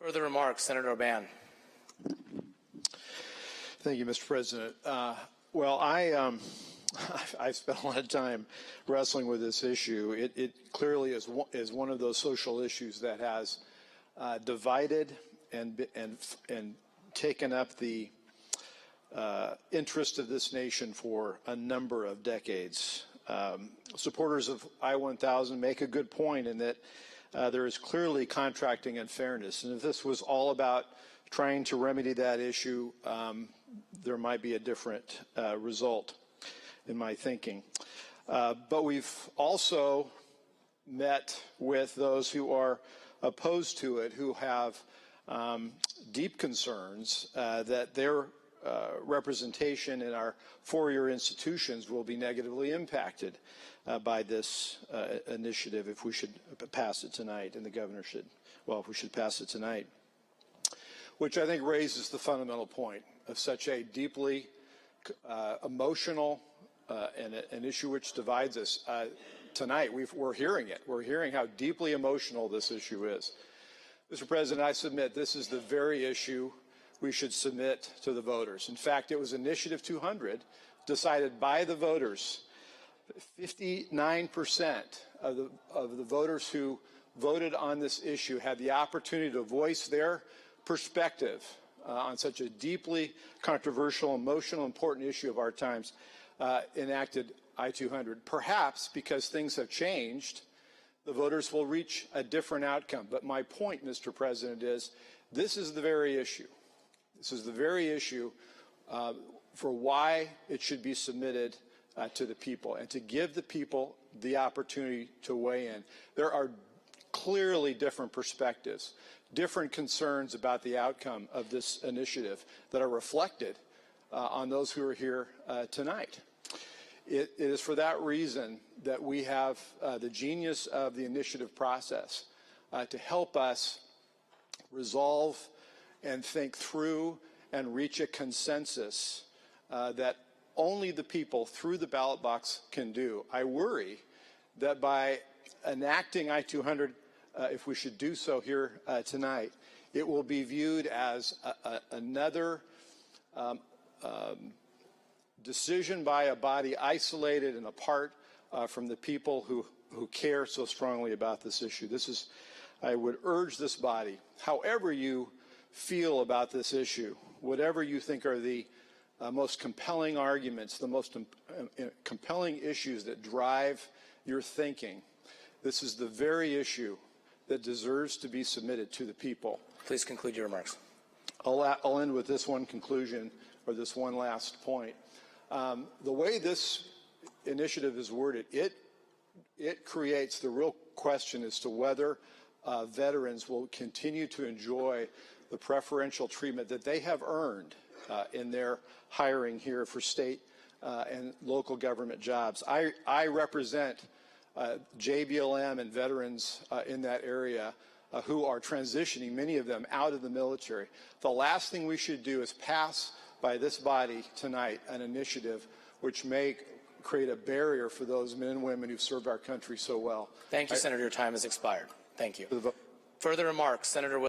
Further remarks, Senator O'Ban. Thank you, Mr. President. Well, I spent a lot of time wrestling with this issue. It clearly is one of those social issues that has divided and taken up the interest of this nation for a number of decades. Supporters of I-1000 make a good point in that there is clearly contracting unfairness, and if this was all about trying to remedy that issue, there might be a different result in my thinking. But we've also met with those who are opposed to it, who have deep concerns that their representation in our four-year institutions will be negatively impacted by this initiative if we should pass it tonight, and the governor should, well, if we should pass it tonight, which I think raises the fundamental point of such a deeply emotional and an issue which divides us. Tonight, we're hearing it. We're hearing how deeply emotional this issue is. Mr. President, I submit this is the very issue we should submit to the voters. In fact, it was Initiative 200 decided by the voters. 59% of the voters who voted on this issue had the opportunity to voice their perspective on such a deeply controversial, emotional, important issue of our times, enacted I-200. Perhaps because things have changed, the voters will reach a different outcome. But my point, Mr. President, is this is the very issue. This is the very issue for why it should be submitted to the people, and to give the people the opportunity to weigh in. There are clearly different perspectives, different concerns about the outcome of this initiative that are reflected on those who are here tonight. It is for that reason that we have the genius of the initiative process to help us resolve and think through and reach a consensus that only the people through the ballot box can do. I worry that by enacting I-200, if we should do so here tonight, it will be viewed as another decision by a body isolated and apart from the people who care so strongly about this issue. I would urge this body, however you feel about this issue, whatever you think are the most compelling arguments, the most compelling issues that drive your thinking, this is the very issue that deserves to be submitted to the people. Please conclude your remarks. I'll end with this one conclusion, or this one last point. The way this initiative is worded, it creates the real question as to whether veterans will continue to enjoy the preferential treatment that they have earned in their hiring here for state and local government jobs. I represent JBLM and veterans in that area who are transitioning, many of them, out of the military. The last thing we should do is pass by this body tonight an initiative which may create a barrier for those men and women who served our country so well. Thank you, Senator. Your time has expired. Thank you. Further remarks, Senator